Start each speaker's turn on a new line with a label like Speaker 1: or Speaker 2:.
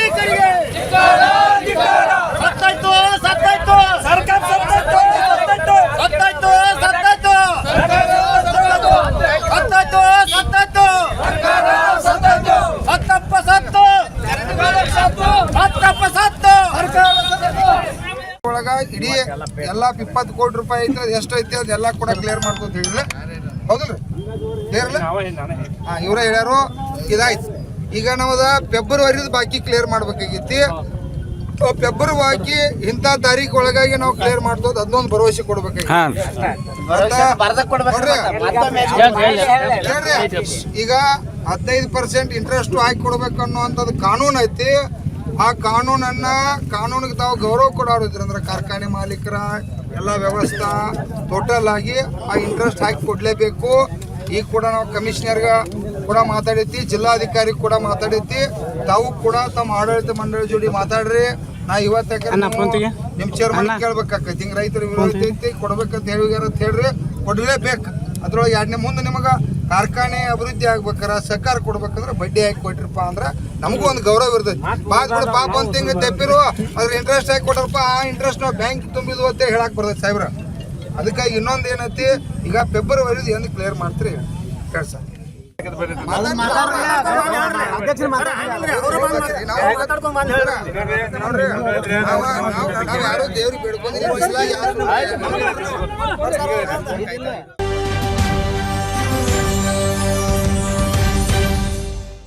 Speaker 1: ಮಾಲೀಕರಿಗೆ ಸತ್ತಾಯ್ತು ಸತ್ತಾಯ್ತು ಸರ್ಕಾರ ಸತ್ತಾಯ್ತು ಸತ್ತಾಯ್ತು ಸತ್ತಾಯ್ತು ಸತ್ತಾಯ್ತು ಸತ್ತಾಯ್ತು ಸತ್ತಾಯ್ತು ಸತ್ತಪ್ಪ ಸತ್ತು ಸತ್ತಪ್ಪ ಸತ್ತು
Speaker 2: ಒಳಗ ಇಡೀ ಎಲ್ಲ 20 ಕೋಟಿ ರೂಪಾಯಿ ಐತೆ ಅದು ಎಷ್ಟು ಐತೆ ಅದೆಲ್ಲ ಕೂಡ ಕ್ಲಿಯರ್ ಮಾಡ್ಕೊಂತ ಹೇಳಿದ್ರೆ ಹೌದಲ್ರಿ ಕ್ಲಿಯರ್ ಇವರೇ ಹೇಳ್ಯಾರು ಇದಾಯ್ತು. ಈಗ ನಮ್ಮದ ಫೆಬ್ರವರಿದ ಬಾಕಿ ಕ್ಲಿಯರ್ ಮಾಡ್ಬೇಕಾಗೈತಿ. ಫೆಬ್ರವರಿ ಇಂಥ ತಾರೀಕು ಒಳಗಾಗಿ ನಾವು ಕ್ಲಿಯರ್ ಮಾಡ್ತೋದು ಅದನ್ನೊಂದು ಭರವಸೆ ಕೊಡ್ಬೇಕಾಗಿ. ಈಗ 15% ಇಂಟ್ರೆಸ್ಟ್ ಹಾಕಿ ಕೊಡ್ಬೇಕು ಅನ್ನುವಂಥದ್ದು ಕಾನೂನು ಐತಿ. ಆ ಕಾನೂನಿಗೆ ತಾವು ಗೌರವ ಕೊಡೋರಿದ್ರಿ ಅಂದ್ರೆ ಕಾರ್ಖಾನೆ ಮಾಲೀಕರ ಎಲ್ಲ ವ್ಯವಸ್ಥೆ ಟೋಟಲ್ ಆಗಿ ಆ ಇಂಟ್ರೆಸ್ಟ್ ಹಾಕಿ ಕೊಡಲೇಬೇಕು. ಈಗ ಕೂಡ ನಾವು ಕಮಿಷನರ್ಗ ಕೂಡ ಮಾತಾಡೈತಿ, ಜಿಲ್ಲಾಧಿಕಾರಿ ಕೂಡ ಮಾತಾಡೈತಿ. ತಾವು ಕೂಡ ತಮ್ಮ ಆಡಳಿತ ಮಂಡಳಿ ಜೋಡಿ ಮಾತಾಡ್ರಿ. ನಾ ಇವತ್ತು ನಿಮ್ಮ ಚೇರ್ಮನ್ ಕೇಳ್ಬೇಕಾಕೈತಿ, ಹಿಂಗೆ ರೈತರ ವಿರೋಧ ಐತಿ ಕೊಡ್ಬೇಕಂತ ಹೇಳ್ರಿ, ಕೊಡಲೇಬೇಕು. ಅದ್ರೊಳಗೆ ಎರಡನೇ ಮುಂದೆ ನಿಮಗೆ ಕಾರ್ಖಾನೆ ಅಭಿವೃದ್ಧಿ ಆಗ್ಬೇಕಾರ ಸರ್ಕಾರ ಕೊಡ್ಬೇಕಂದ್ರೆ ಬಡ್ಡಿ ಹಾಕಿ ಕೊಟ್ರಪ್ಪ ಅಂದ್ರೆ ನಮಗೂ ಒಂದು ಗೌರವ ಇರ್ತೈತಿ. ಪಾಪ ಒಂದು ತಿಂಗಳು ತೆಪ್ಪಿರು ಅದ್ರ ಇಂಟ್ರೆಸ್ಟ್ ಹಾಕಿ ಕೊಟ್ರಪ್ಪ, ಆ ಇಂಟ್ರೆಸ್ಟ್ ನಾವು ಬ್ಯಾಂಕ್ ತುಂಬಿದ್ವು ಅಂತ ಹೇಳಕ್ ಬರ್ತೈತಿ ಸಾಹೇಬ್ರ. ಅದಕ್ಕಾಗಿ ಇನ್ನೊಂದು ಏನೈತಿ, ಈಗ ಫೆಬ್ರವರಿದು ಏನು ಕ್ಲಿಯರ್ ಮಾಡ್ತೀರಿ ಹೇಳಿ ಸರ್. ಯಾರು ದೇವ್ರಿಗೆ ಬೇಡ್ಕೊಂಡ್ರಿ